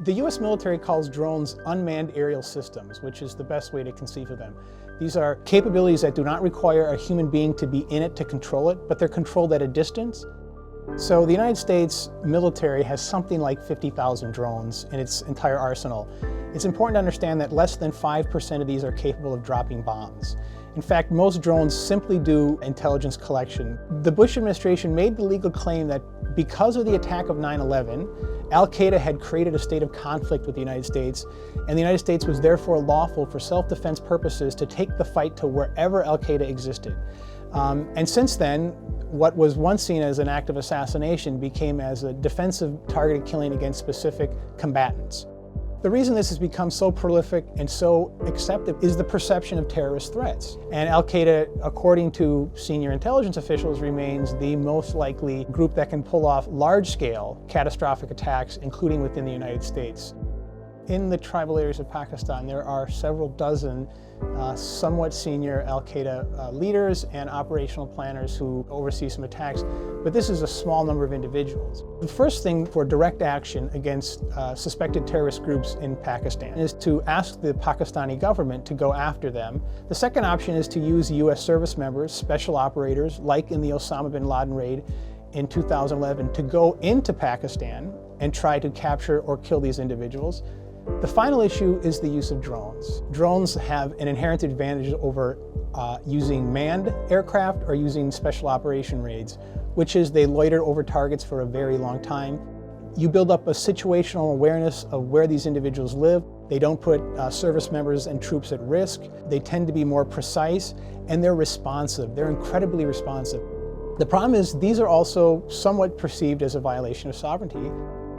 The U.S. military calls drones unmanned aerial systems, which is the best way to conceive of them. These are capabilities that do not require a human being to be in it to control it, but they're controlled at a distance. So the United States military has something like 50,000 drones in its entire arsenal. It's important to understand that less than 5% of these are capable of dropping bombs. In fact, most drones simply do intelligence collection. The Bush administration made the legal claim that because of the attack of 9/11, al-Qaeda had created a state of conflict with the United States, and the United States was therefore lawful for self-defense purposes to take the fight to wherever al-Qaeda existed. And since then, what was once seen as an act of assassination became as a defensive targeted killing against specific combatants. The reason this has become so prolific and so accepted is the perception of terrorist threats. And al-Qaeda, according to senior intelligence officials, remains the most likely group that can pull off large-scale catastrophic attacks, including within the United States. In the tribal areas of Pakistan, there are several dozen somewhat senior al-Qaeda leaders and operational planners who oversee some attacks, but this is a small number of individuals. The first thing for direct action against suspected terrorist groups in Pakistan is to ask the Pakistani government to go after them. The second option is to use U.S. service members, special operators, like in the Osama bin Laden raid in 2011, to go into Pakistan and try to capture or kill these individuals. The final issue is the use of drones. Drones have an inherent advantage over using manned aircraft or using special operation raids, which is they loiter over targets for a very long time. You build up a situational awareness of where these individuals live. They don't put service members and troops at risk. They tend to be more precise, and they're responsive. They're incredibly responsive. The problem is these are also somewhat perceived as a violation of sovereignty.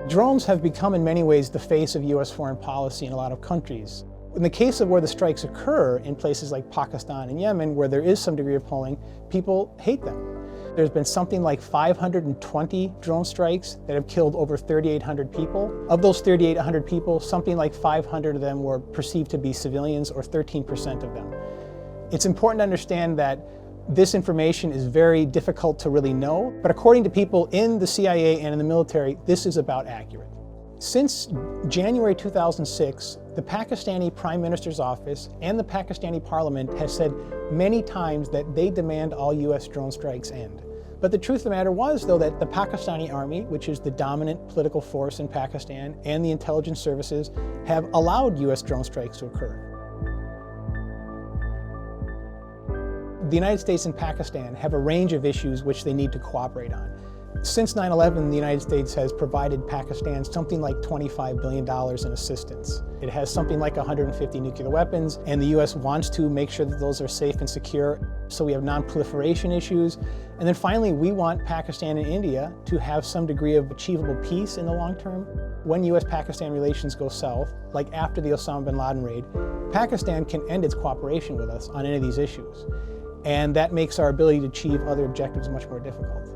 Drones have become in many ways the face of U.S. foreign policy in a lot of countries. In the case of where the strikes occur in places like Pakistan and Yemen, where there is some degree of polling, people hate them. There's been something like 520 drone strikes that have killed over 3,800 people. Of those 3,800 people, something like 500 of them were perceived to be civilians, or 13% of them. It's important to understand that this information is very difficult to really know, but according to people in the CIA and in the military, this is about accurate. Since January 2006, the Pakistani Prime Minister's office and the Pakistani Parliament has said many times that they demand all U.S. drone strikes end. But the truth of the matter was, though, that the Pakistani army, which is the dominant political force in Pakistan, and the intelligence services have allowed U.S. drone strikes to occur. The United States and Pakistan have a range of issues which they need to cooperate on. Since 9/11, the United States has provided Pakistan something like $25 billion in assistance. It has something like 150 nuclear weapons, and the U.S. wants to make sure that those are safe and secure. So we have non-proliferation issues. And then finally, we want Pakistan and India to have some degree of achievable peace in the long term. When U.S.-Pakistan relations go south, like after the Osama bin Laden raid, Pakistan can end its cooperation with us on any of these issues. And that makes our ability to achieve other objectives much more difficult.